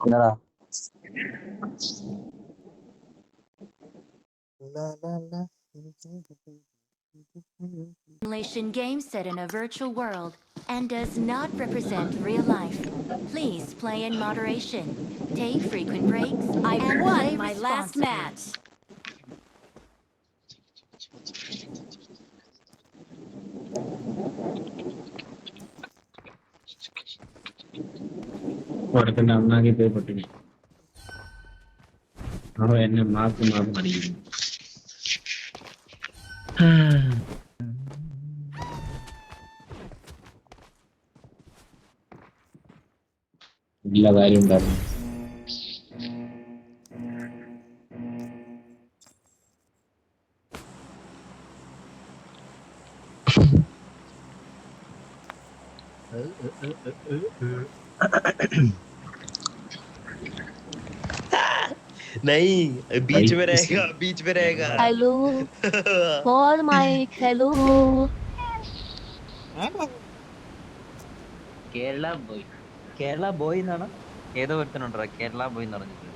എന്നടാ Simulation game set in a virtual world and does not represent real life. Please play in moderation. Take frequent breaks. I and won play my last responsibly. match. കൊടുത്തിന്റെ അന്നാക്കി പോയി പൊട്ടിനെ അവ എന്നെ mark mark അടിക്കുന്നു. എല്ലാ കാര്യം ഉണ്ടായിരുന്നു. नहीं बीच में रहेगा बीच में रहेगा Hello, for my hello. Kerala boy എന്നാണ് ഏതോ ഒരുത്തനുണ്ടോ കേരള ബോയ് എന്ന് പറഞ്ഞിട്ട്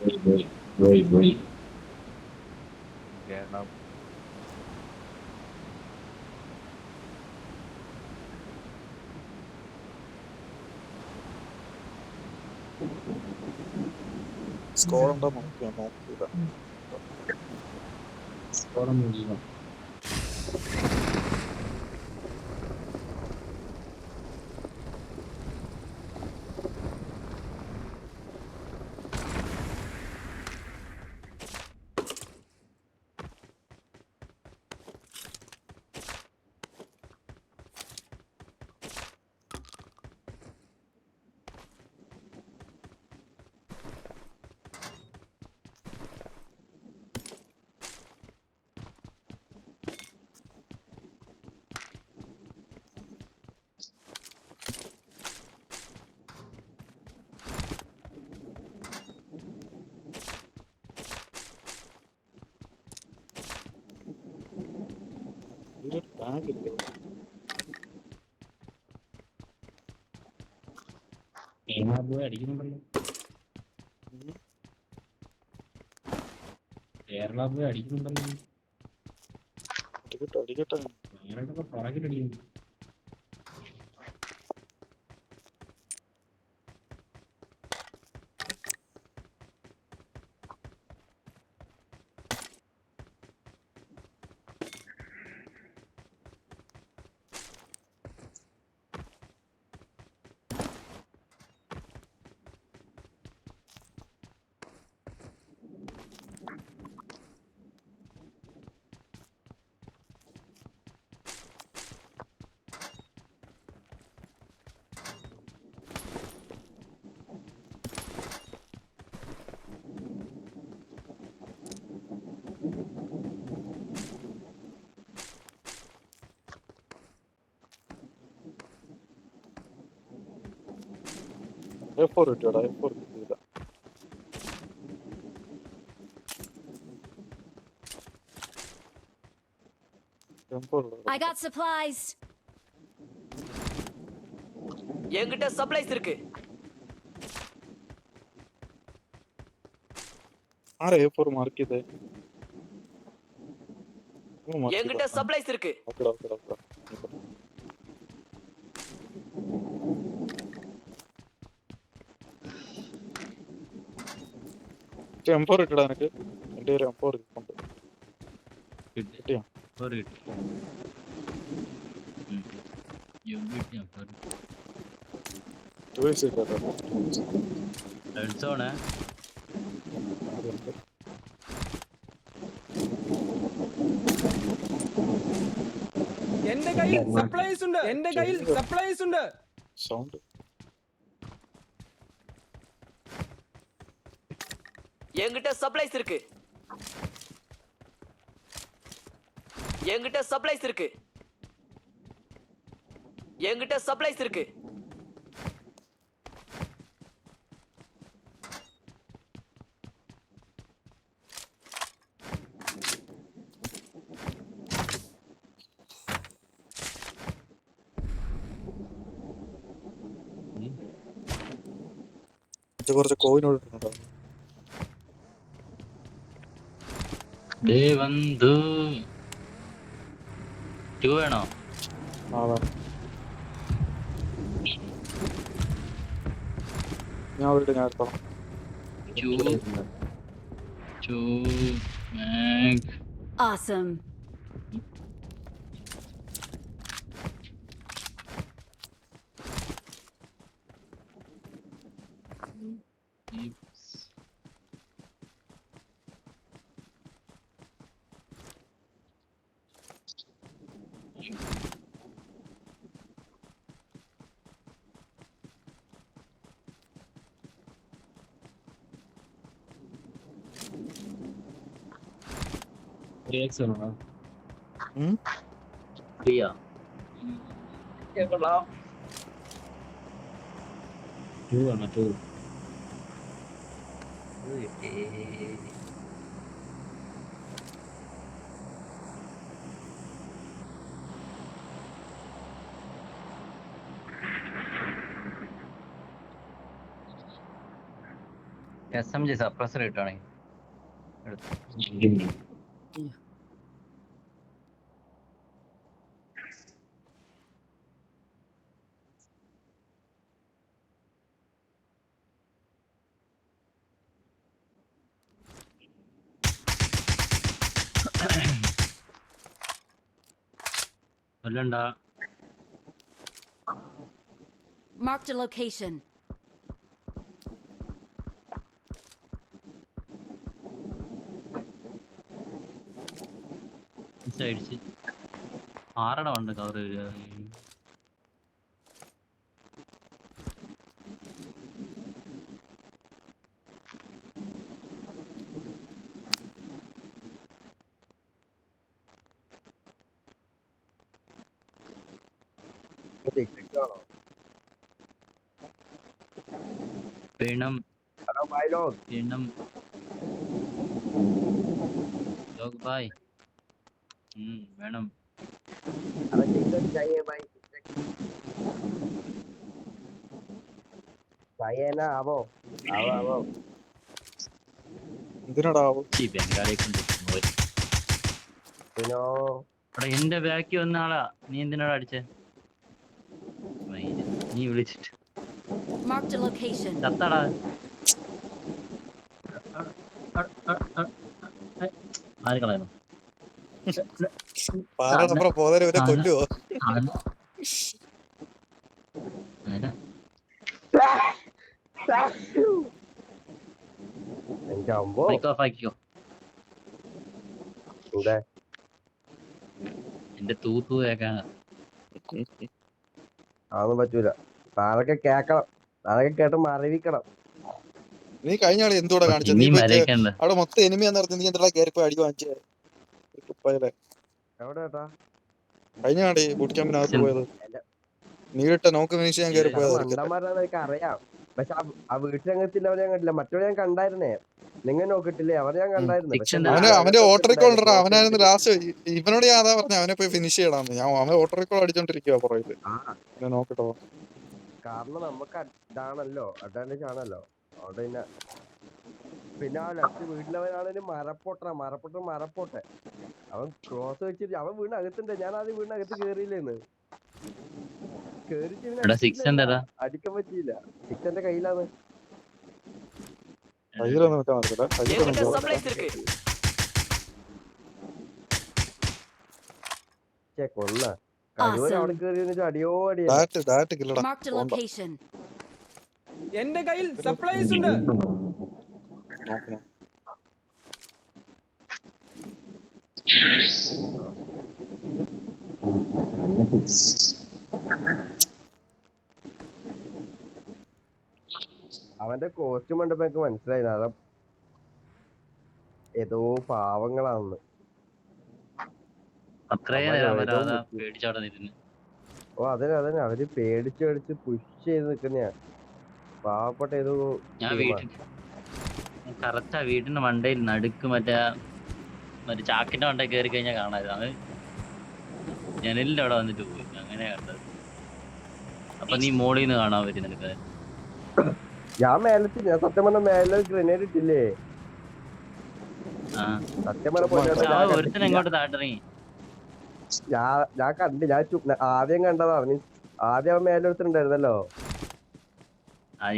കേരള സ്കോർ ഉണ്ടോ നോക്കിയില്ല. ഇതിലൊരു ബാഗില്ലേ? പോയി അടിക്കുന്നുണ്ടല്ലോ. കേരള പോയി അടിക്കുന്നുണ്ടല്ലോ. അടിക്കട്ടെ. ഞാനൊക്കെ പുറകിലടിക്കുന്നു. F4 കിട്ടിയോടാ, F4 കിട്ടിയില്ല. M4 I got supplies. என்கிட்ட சப்ளைஸ் இருக்கு ആരാ A4 മാർക്ക് ചെയ്തേ? என்கிட்ட சப்ளைஸ் இருக்கு M4 ഇട്ടടാ എനിക്ക്. എൻ്റെ ഒരു M4 ഇരിപ്പുണ്ട്. കിട്ടിയോ? ചോയ്സ് ഇല്ല കേട്ടോ. എന്റെ കയ്യിൽ സപ്ലൈസ് ഉണ്ട്. എന്റെ കയ്യിൽ സപ്ലൈസ് ഉണ്ട്. സൗണ്ട് என்கிட்ட சப்ளைஸ் இருக்கு என்கிட்ட சப்ளைஸ் இருக்கு என்கிட்ட சப்ளைஸ் இருக்கு ഇത് കുറച്ച് കോയിനോട് ഇട്ടിട്ടുണ്ടോ? വന്ധു 2 വേണോ? ഞാൻ വീട് ഞാൻ എടുത്തോളാം. 2 mag. Awesome. പ്രിയ 2 ആണ് 2. SMG സപ്രസർ ഇട്ടാണെങ്കിൽ കൊല്ലണ്ട. Marked a location. അടിച്ച് 6 ഉണ്ട് കവർ വരിക. വേണം വേണം ലോക് ഭായ് വേണം. എന്തിനാടാ ബംഗാളിയെ കൊണ്ട് എന്റെ ബാക്കി വന്ന ആളാ. നീ എന്തിനാടാ അടിച്ചേ? നീ വിളിച്ചിട്ട് Marked a location. ചത്തടാ. ആര് കളയണം? പാറ പോകാൻ ഇവരെ കൊല്ലുവോ? എന്റെ തൂത്തു കേക്കാണ്. അതൊന്നും പറ്റൂല. താഴൊക്കെ കേക്കണം, താഴൊക്കെ കേട്ട് മറിവിക്കണം. നീ കഴിഞ്ഞ ആളി എന്തോടെ കാണിച്ചത്? നീ അവിടെ മൊത്തം എനിമിയാന്ന് പറഞ്ഞ നീ എന്താ കയറിപ്പോ അടി വാങ്ങിച്ചേ? എവിടെ കേട്ടാ കഴിഞ്ഞ ആളി ബൂട്ട് ക്യാമ്പിനകത്ത് പോയത്? നീട്ട നോക്ക് ഫിനിഷ് ചെയ്യാൻ കയറി പോയത് മണ്ടന്മാരാന്നൊക്കെ അറിയാം. പക്ഷെ ആ വീട്ടിലങ്ങത്തില്ല, അവരെ ഞാൻ കണ്ടില്ല. മറ്റവരെ ഞാൻ കണ്ടായിരുന്നേ. നിങ്ങൾ നോക്കിട്ടില്ലേ? അവരെ ഞാൻ കണ്ടായിരുന്നു. അവന്റെ ഓട്ടോറിക്കോൾ ഉണ്ടോ? അവനായിരുന്നു ലാസ്റ്റ്. ഇവനോട് ഞാൻ അതാ പറഞ്ഞ അവനെ പോയി ഫിനിഷ് ചെയ്യണമെന്ന്. ഞാൻ അവൻ ഓട്ടോറിക്കോൾ അടിച്ചോണ്ടിരിക്കുക പുറകില്. നോക്കട്ടോ, കാരണം നമുക്ക് ഇതാണല്ലോ, അഡ്വാൻറ്റേജ് ആണല്ലോ. അവിടെ പിന്നെ ആ ലെഫ്റ്റ് വീട്ടിലവനാണെങ്കിൽ മരപ്പോട്ടെ അവൻ ക്രോസ് വെച്ചിട്ട് അവൻ വീടിനകത്തുണ്ട്. ഞാൻ ആദ്യം വീടിനകത്ത് കേറിയില്ലേന്ന്. അടിക്കാൻ പറ്റിയില്ല. 6 എന്റെ കയ്യിലാണ്. കൊള്ള കഴിവരെ അവിടെ കേറി അടിയോ അടിയാണ്. Marked a location. എന്റെ കയ്യിൽ സപ്ലൈസ് ഉണ്ട്. അവന്റെ കോസ്റ്റ്യൂം കണ്ടപ്പോ എനിക്ക് മനസ്സിലായി അത് ഏതോ പാവങ്ങളാണെന്ന്. ഓ അതന്നെ അവര് പേടിച്ച് പുഷ് ചെയ്ത് നിക്കുന്നയാ. പാവപ്പെട്ട ഏതോ കറക്റ്റാ വീടിന്റെ മണ്ടയിൽ നടുക്ക് മറ്റേ ചാക്കിന്റെ മണ്ടയിൽ കയറി കഴിഞ്ഞാൽ കാണാതെ അത് ജനലിന്റെ അവിടെ വന്നിട്ട് പോയി. അങ്ങനെ കണ്ടത്. അപ്പൊ നീ മോളിൽ നിന്ന് കാണാൻ പറ്റും നിനക്ക്. ഞാൻ മേലത്തി ഞാൻ സത്യം പറഞ്ഞ മേലെ ഗ്രനേഡ് ഇട്ടില്ലേ ആ സത്യം പറഞ്ഞ ചുമ്മാ പോയിട്ട് പക്ഷെ അവൻ ഒരുത്തൻ എങ്ങോട്ട് താട്ടിറങ്ങി. ഞാൻ കണ്ട് ആദ്യം കണ്ടതാണ് ആദ്യം അവൻ മേലെ എടുത്തിട്ടുണ്ടായിരുന്നല്ലോ.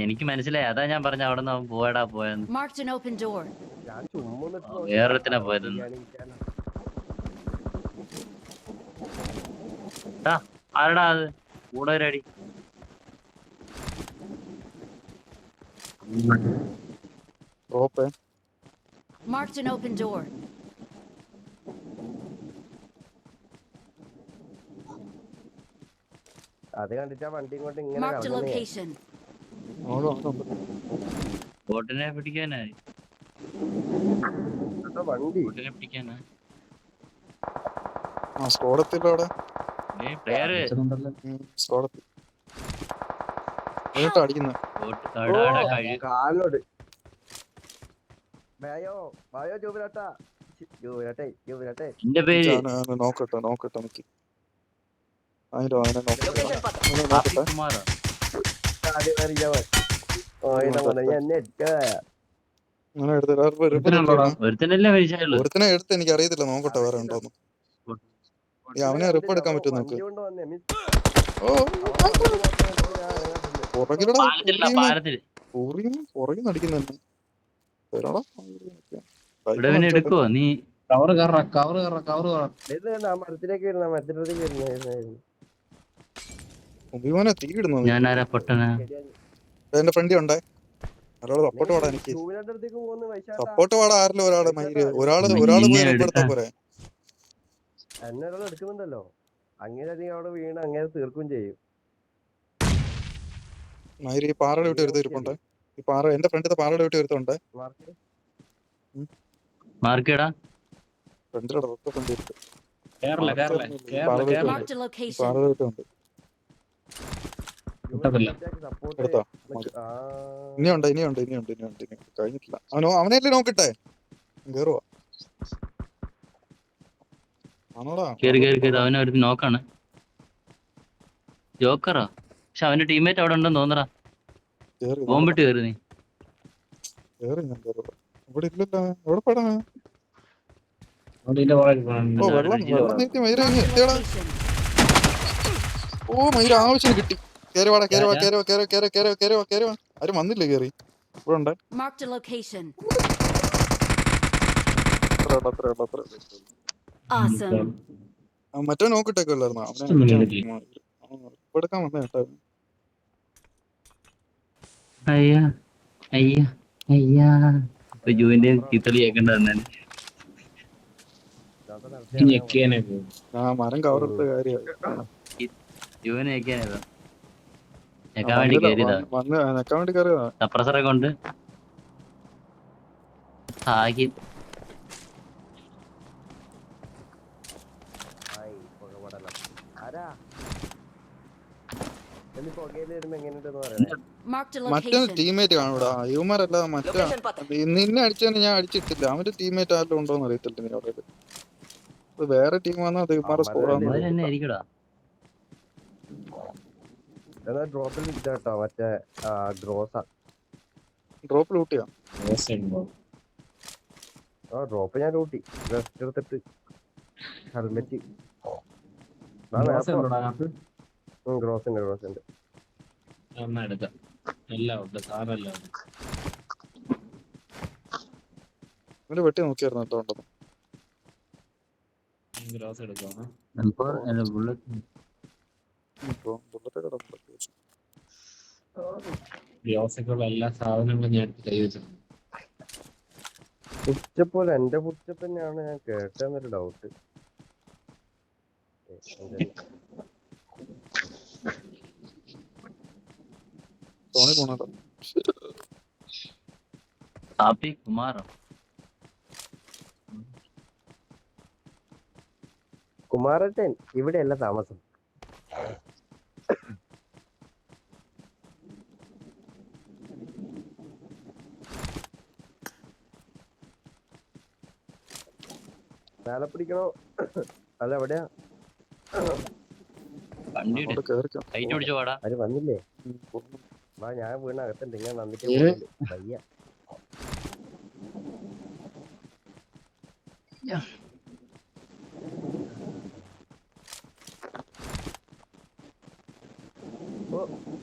എനിക്ക് മനസ്സിലായി, അതാ ഞാൻ പറഞ്ഞ അവിടെ നിന്ന് അവൻ പോയടാ പോയെന്ന്. Marked an open door. ഞാൻ ചുമ്മാ വേറൊരുത്തനാ പോയതെന്ന്. ആരടാ അത് കൂടെ ഒരടി. Drop Marked an open door. അത് കണ്ടിട്ടാ വണ്ടി കൊണ്ട് ഇങ്ങനെ Marked a കറങ്ങുന്നേ. location. ബോട്ടിനെ പിടിക്കാനായി. ഇതൊക്കെ വണ്ടി ബോട്ടിനെ പിടിക്കാനായി. ആ സ്കോഡത്തില്ല അവിടെ. പ്ലെയറ് സ്കോഡത്തിൽ എന്നിട്ട് അടിക്കുന്ന കാലിനോട് ബായോ ജോബിലാട്ടാ ജോബിലാട്ടെ എന്റെ പേര് നോക്കട്ടെ നിക്ക്. അതിന്റെ അവനെ നോക്കട്ടെ ലൊക്കേഷൻ പത്ത്. അവനെ നോക്കട്ടെ. കുമാറോ അങ്ങനെ എടുത്തില്ല. ഒരുത്തനല്ലേ മരിച്ചുള്ളൂ. ഒരുത്തനെ എടുത്ത് എനിക്ക് അറിയത്തില്ല, നോക്കട്ടെ വേറെ ഉണ്ടോന്ന്. അവനെ റിപ്പ് എടുക്കാൻ പറ്റും നോക്ക്. ഓ പുറകിലടാ പാലത്തില് പുറകിൽ നടിക്കുന്ന ഇവിടെ പിന്നെ എടുക്കുവോ നീ? മരത്തിലേക്ക് വരുന്ന മരത്തിലേക്ക് വരുന്ന അഭിമാനെ തീ ഇടുന്നു. ഞാൻ ആരാ പൊട്ടനാ? എന്റെ ഫ്രണ്ടി ഉണ്ടേ, ഒരാള് സപ്പോർട്ട് പാടാ. എനിക്ക് സപ്പോർട്ട് പാടാ. ആരെങ്കിലും ഒരാള് മയില് ഒരാള് പോയി റിപ്പ് എടുത്താ പോരെ. എന്നെ ഒരാൾ എടുക്കുന്നുണ്ടല്ലോ, അങ്ങനെ അധികം അവിടെ വീണ് അങ്ങനെ തീർക്കുകയും ചെയ്യും. മയില് ഈ പാറയുടെ വിട്ട് വരുത്ത ഇരിപ്പുണ്ട്. ഈ പാറ എന്റെ ഫ്രണ്ടിത്തെ പാറയുടെ വിട്ട് വരുത്തുണ്ട്. മാർക്കേടാ ഫ്രണ്ടിലൂടെ ഫ്രണ്ട് വിട്ട് Marked a location. പാറയുടെ വിട്ടുണ്ട്. എടുത്തോ? ഇനിയുണ്ട് കഴിഞ്ഞിട്ടില്ല. അവനെല്ലാം നോക്കട്ടെ. കേറുവാ ആണോടാ? കേറി അവനെ ഒരു നോക്കാണ്. ജോക്കറാ, പക്ഷെ അവന്റെ ടീംമേറ്റ് അവിടെ ഉണ്ടെന്ന് തോന്നറാ. കേറി ബോംബിട്ട് കയറി നീ. കേറി ഞാൻ കേറുവാ. ഇവിടെ ഇല്ലല്ലോ. എവിടെ പെടാ? ഓ വെള്ളം നീട്ടി മയിര എത്തിയടാ. Location. ഓ മയിര ആവശ്യം കിട്ടി. കേറുവാടാ കേറുവാ. ആരും വന്നില്ലേ കേറി? ഇവിടെ ഉണ്ട്. Marked a location. അത്ര Awesome. മറ്റോ നോക്കിട്ടേക്കല്ലായിരുന്നു അവനെ എടുക്കാൻ വന്ന കേട്ടോ. അയ്യാ ഇപ്പൊ ജൂവിന്റെ ചീത്തളി കേൾക്കണ്ട തന്നെ. മരം കവറെടുത്ത കാര്യമായി ജൂവിനെ കേൾക്കാനേതാ കേൾക്കാൻ വേണ്ടി കയറിയതാ. വന്ന് നിക്കാൻ വേണ്ടി കയറിയതാ. സപ്രസറൊക്കെ ഉണ്ട്. ഭാഗ്യം. Marked a മറ്റേ location. ടീമേറ്റ് കാണൂടാ. യുവമാരല്ല മറ്റേ ലൊക്കേഷൻ പത്ത്. നിന്നെ അടിച്ചതിന് ഞാൻ അടിച്ചിട്ടില്ല. അവന്റെ ടീമേറ്റ് ആരെങ്കിലും ഉണ്ടോന്ന് അറിയത്തില്ല. നീ അവിടെ വേറെ ടീം വന്നാൽ അത് യുവമാരെ സ്കോറാന്ന് അവര് തന്നെ ആയിരിക്കടാ. ഡ്രോപ്പിൽ കേട്ടോ മറ്റേ ഗ്രോസാ. ഡ്രോപ്പ് ലൂട്ടിയാ. ഡ്രോപ്പ് ഞാൻ ലൂട്ടി വെസ്റ്റ് എടുത്തിട്ട് ഹെൽമെറ്റ് ഗ്രോസ് ഉണ്ട്. ഇവര് വെട്ടി നോക്കിയായിരുന്നു കേട്ടോ ഉണ്ടെന്ന്. ബുള്ളറ്റ് കിടപ്പുണ്ട്. എല്ലാ സാധനങ്ങളും ഞാൻ കൈവച്ചിട്ടുണ്ട്. പുച്ചപ്പോലെ എന്റെ പുച്ചപ്പ് തന്നെയാണ് ഞാൻ കേട്ടെന്നൊരു ഡൗട്ട്. തോണി പോണോ? ഹാപ്പി കുമാറോ? കുമാരട്ടൻ ഇവിടെയല്ല താമസം. മേലെ പിടിക്കണോ അല്ല എവിടെയാ? വണ്ടി കൈറ്റ് പിടിച്ചു പോടാ. ആര് വന്നില്ലേ? വാ ഞാൻ വീണ അകത്തുണ്ട് ഇങ്ങനെ നന്നിട്ട് ഏ? പോകുന്നില്ല വയ്യ. ഓ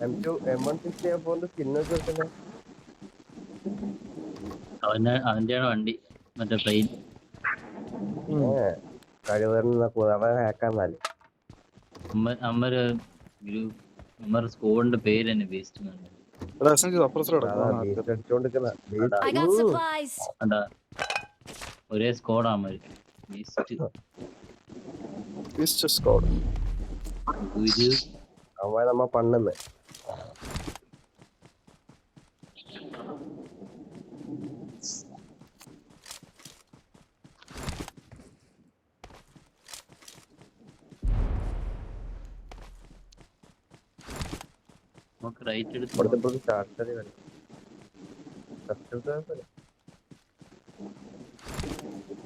M2 M164 സ്കിൻ ഒക്കെ വെക്കുന്നത് അവന്റെയാണ് വണ്ടി, മറ്റേ പ്ലെയിൻ. കഴിവറുന്ന അവൻ ഹാക്കാന്നാല് അമ്മര് അമ്മര് സ്കോഡിന്റെ പേര് തന്നെ വേസ്റ്റ്. അപ്പുറത്തോടെ അതാ ബീസ്റ്റ് അടിച്ചോണ്ടിരിക്കുന്ന I got supplies. അതാ ഒരേ സ്കോഡാ അമ്മര്. സ്കോഡ്. അവൻ നമ്മ പണ്ണെന്ന് നമുക്ക് റൈറ്റ് എടുത്ത് ഇവിടുത്തെ സ്റ്റാർട്ടർ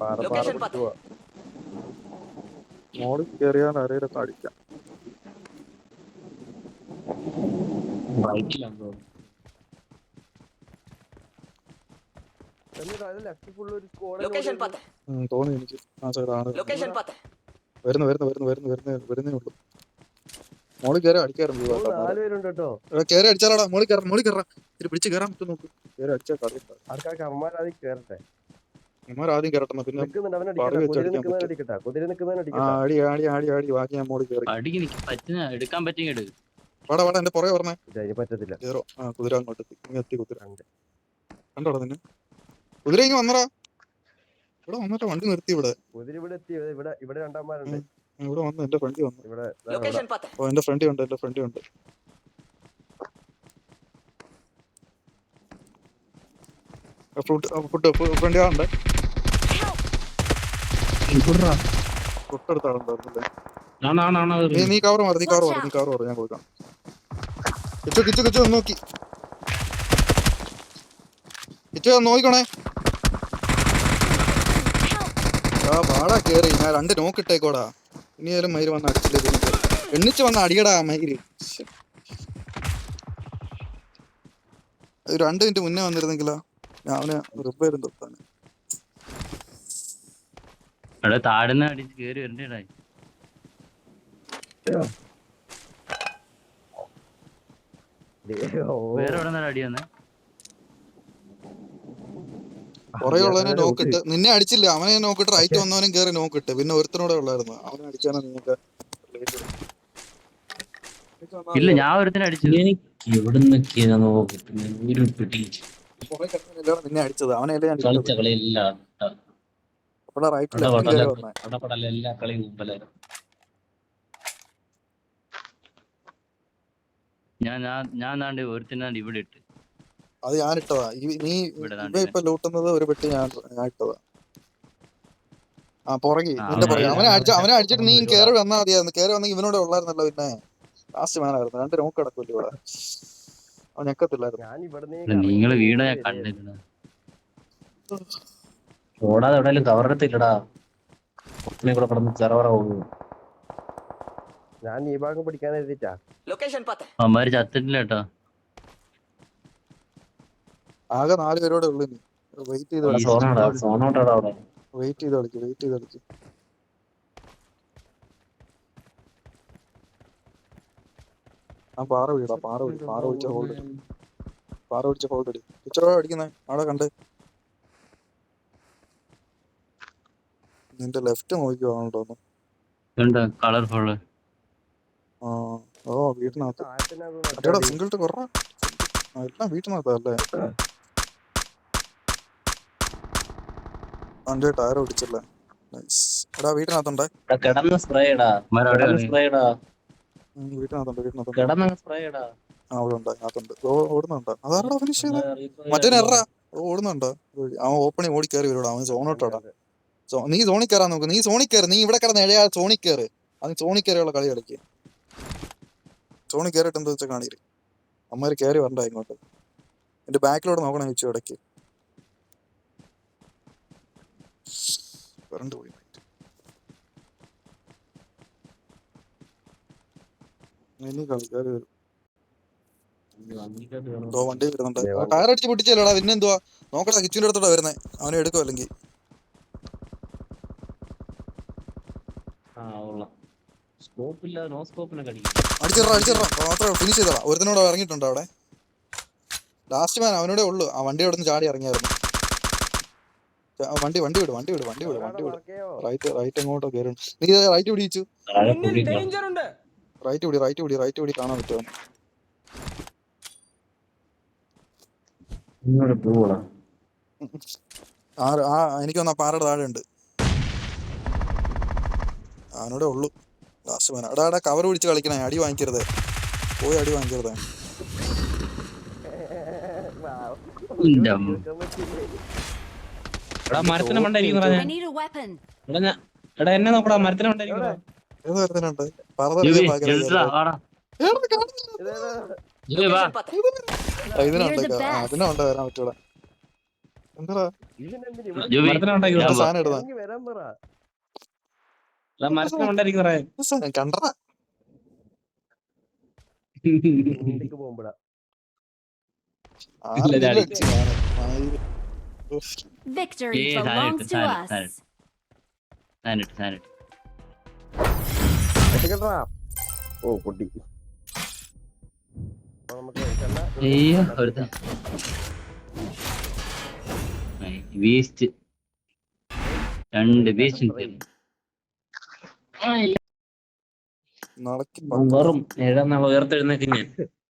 പാറ പാറ Location പിടിച്ചു പോവാ. മോളിൽ കയറിയാൽ ആരെയൊക്കെ അടിക്കാം. ബൈക്കിലാണ് തോന്നുന്നു. എന്നിട്ട് അത് ലെഫ്റ്റ് ഫുള്ള് ഒരു സ്ക്വാഡ് ലൊക്കേഷൻ പത്ത് തോന്നി എനിക്ക് ആ സൈഡാണ്. ലൊക്കേഷൻ പത്ത് വരുന്നേ ഉള്ളൂ. മോളിൽ കയറി അടിക്കാറുണ്ട്. 4 പേരുണ്ട് കേട്ടോ. കയറി അടിച്ചാലോടാ, മോളിൽ കയറാം. ഇത് പിടിച്ച് കയറാൻ പറ്റും നോക്ക്. കയറി അടിച്ചാൽ കളിയുണ്ട്. ആൾക്കാർക്ക് അമ്മമാരാദ്യം കേറട്ടെ. ഇവന്മാർ ആദ്യം കയറട്ടെ, പിന്നെ നിൽക്കുന്നുണ്ട് അവൻ പാറി അടിക്കട്ടെ. വെച്ച് കുതിര അടിക്കാൻ നിൽക്കുന്നവൻ പറ്റും. അടിക്കട്ടെ. കുതിര നിൽക്കുന്നവൻ ആ അടിക്കട്ടെ. ആടി ബാക്കി ഞാൻ മോളിൽ കയറി. അടിക്ക് എനിക്ക് പറ്റുന്ന എടുക്കാൻ പറ്റിയ എടുക്കും. വാടാ എന്റെ പുറകെ പറഞ്ഞേ. അതിന് പറ്റത്തില്ല. കയറോ. കുതിര അങ്ങോട്ട് എത്തി. കുതിര ഉണ്ട്. കണ്ടോടാ നിന്നെ. കുതിര ഇങ്ങ് വന്നടാ. ഇവിടെ വന്നിട്ട് വണ്ടി നിർത്തി. ഇവിടെ കുതിര ഇവിടെ എത്തി. ഇവിടെ രണ്ടാന്മാരുണ്ട്. ഇവിടെ വന്നു. എന്റെ ഫ്രണ്ടി വന്നു. ഇവിടെ ലൊക്കേഷൻ പത്ത് ഓ എന്റെ ഫ്രണ്ടി ഉണ്ട്. ഫ്രണ്ടി ആളുണ്ട്. തൊട്ടടുത്ത ആളുണ്ടായിരുന്നല്ലേ. നീ കവർ മാറി. ഞാൻ കൊടുക്കാം. കിച്ചു നോക്കി. കിച്ചു നോക്കണേ. പാടാ കേറി. ഞാൻ 2 നോക്കിട്ടേക്കോടാ. ഇനിയാലും മയില് വന്ന് അടിച്ചില്ലേ. എണ്ണിച്ച് വന്ന അടിയടാ മയില്. 2 മിനിറ്റ് മുന്നേ വന്നിരുന്നെങ്കിലോ ഞാൻ അവനെ റിപ്പയറും തൊട്ടാണ്. അവിടെ താഴ്ന്ന അടിച്ച് കേറി വരണ്ടേടായി. വേറെ എവിടെ നിന്നാണ് അടി വന്നേ? പുറകെ ഉള്ളവനെ നോക്കിട്ട് നിന്നെ അടിച്ചില്ല. അവനെ നോക്കിട്ട് റൈറ്റ് വന്നവനും കേറി നോക്കിട്ട് പിന്നെ ഒരുത്തനോടെ ഉള്ളായിരുന്നു. അവനെ അടിക്കാനാ നിങ്ങൾക്ക്. ഇല്ല, ഞാൻ ഒരുത്തിനെ അടിച്ചു. എനിക്ക് എവിടുന്നൊക്കെയാണ് ഒരു പിടി നിന്നെ അടിച്ചത് അവനല്ലേ ഞാൻ കളിച്ച കളിയെല്ലാം അവിടെ റൈറ്റ് ലെഫ്റ്റ് കയറി വന്നേ. പടപടല എല്ലാ കളിയും മുമ്പല്ലേ. ഞാൻ താണ്ട് ഒരുത്തിനാണ്ട് ഇവിടെ ഇട്ട്. അത് ഞാൻ ഇട്ടതാ. നീ ഇപ്പൊ ലൂട്ടുന്നത് ഒരു പെട്ടി ഞാൻ ഇട്ടതാ. പുറകെ നിന്റെ പുറകെ അവനെ അടിച്ചിട്ട് നീ കയറി വന്നാ മതിയായിരുന്നു. കയറി വന്നെങ്കിൽ ഇവനോട് ഉള്ളായിരുന്നല്ലോ. പിന്നെ ലാസ്റ്റ് മാനായിരുന്നു. 2 നോക്ക് കിടക്കൂല്ലേ ഇവിടെ. അവൻ ഞെക്കത്തില്ലായിരുന്നു. നിങ്ങള് വീണ ഞാൻ കണ്ടിരുന്നു. ഓടാതെ എവിടെയെങ്കിലും കവറത്തില്ലടാ. കൂടെ കിടന്ന് ചെറവറ പോകുന്നു. ഞാൻ ഈ ഭാഗം പിടിക്കാൻ എഴുതിട്ടാ. ലൊക്കേഷൻ പത്ത് അവന്മാര് ചത്തിട്ടില്ല കേട്ടോ. ആകെ 4 പേരോടെ ഉള്ളു. വെയിറ്റ് ചെയ്ത് കളിക്കും. ആ പാറ പിടിച്ച ഹോൾഡ് അടി. ടീച്ചറോ അടിക്കുന്നേ അവിടെ കണ്ടേ. നിന്റെ ലെഫ്റ്റ് നോക്കിക്കോണ്ടോന്നു. കളർഫുള്ള്. വീട്ടിനകത്ത് സിംഗിൾ കുറ എല്ലാം വീട്ടിനകത്തല്ലേ. അവന്റെ ടയർ പിടിച്ചല്ലേ. എടാ വീട്ടിനകത്തുണ്ടേ. കിടന്ന് സ്പ്രേടാ. വീട്ടിനകത്തുണ്ട്. അവിടെ ഉണ്ട്. അതിനകത്തുണ്ട്. ഓടുന്നുണ്ടോ? അതാരടാ ഫിനിഷ് ചെയ്തത്? മറ്റേ എറാ ഓടുന്നുണ്ടോ? അവൻ ഓപ്പണിങ് ഓടിക്കയറി വരൂടാ. അവൻ സോണോട്ടാടാ. നീ സോണി കയറാൻ നോക്ക്. നീ ഇവിടെ കിടന്ന് എഴയാ സോണി കയറ്. അത് സോണി കയറിയുള്ള കളി കളിക്ക്. സോണി കയറിയിട്ട് എന്താ വെച്ചാൽ കാണിര്. അമ്മമാര് കയറി വരണ്ട ഇങ്ങോട്ട്. എന്റെ ബാക്കിലോട്ട് നോക്കണേ വെച്ചു ഇടയ്ക്ക്. കറണ്ട് പോയി. ഇനി കളിക്കാർ വരും. ഓ വണ്ടി വരുന്നുണ്ട്. ടയർ അടിച്ച് പൊട്ടിച്ചല്ലോടാ, പിന്നെ എന്തുവാ നോക്കടാ, കിച്ചുവിന്റെ അടുത്തോടെ വരുന്നേ, അവനെ എടുക്കും അല്ലെങ്കിൽ. അടിച്ചിട മാത്രമേ ഫിനിഷ് ചെയ്തോളാം. ഒരുത്തനോട് ഇറങ്ങിയിട്ടുണ്ട് അവിടെ, ലാസ്റ്റ് മാൻ അവനോടെ ഉള്ളു. ആ വണ്ടി അവിടെ നിന്ന് ചാടി ഇറങ്ങിയായിരുന്നു. വണ്ടി വിട്. റൈറ്റ് എങ്ങോട്ടോ കയറി. നീ റൈറ്റ് പിടിച്ചു, മുന്നിൽ ഡേഞ്ചർ ഉണ്ട്. റൈറ്റ് പിടി കാണാൻ പറ്റുമോ? എനിക്ക് വന്ന പാറയുടെ താഴെ ഉണ്ട്. അവനോടെ ഉള്ളു ലാസ്റ്റ് മാൻ. എടാ കവർ പിടിച്ച് കളിക്കണേ, അടി വാങ്ങിക്കരുത്, പോയി അടി വാങ്ങിക്കരുത്. മരത്തിന് മണ്ട I need a weapon. എടാ എന്നെ നോക്കടാ, മരത്തിന് മണ്ട ഏത് വരുന്നുണ്ട്? Location പത്ത്. ഇതിനുണ്ട്, അതിനെ ഉണ്ട് വരാൻ പറ്റൂടാ. എന്താ സാധനം ഇടുന്ന ഇറങ്ങി വരാൻ പറ. മരത്തിന് മണ്ടായിരിക്കും കണ്ടറ വീട്ടിലേക്ക് പോകുമ്പോഴാ. Victory belongs to us. കേട്ടാ. ഓ പൊട്ടി. അപ്പൊ നമുക്ക് വേസ്റ്റ് 2 വേസ്റ്റ് നടക്കി വെറും ഉയർത്തെഴുന്നേക്ക് ഞാൻ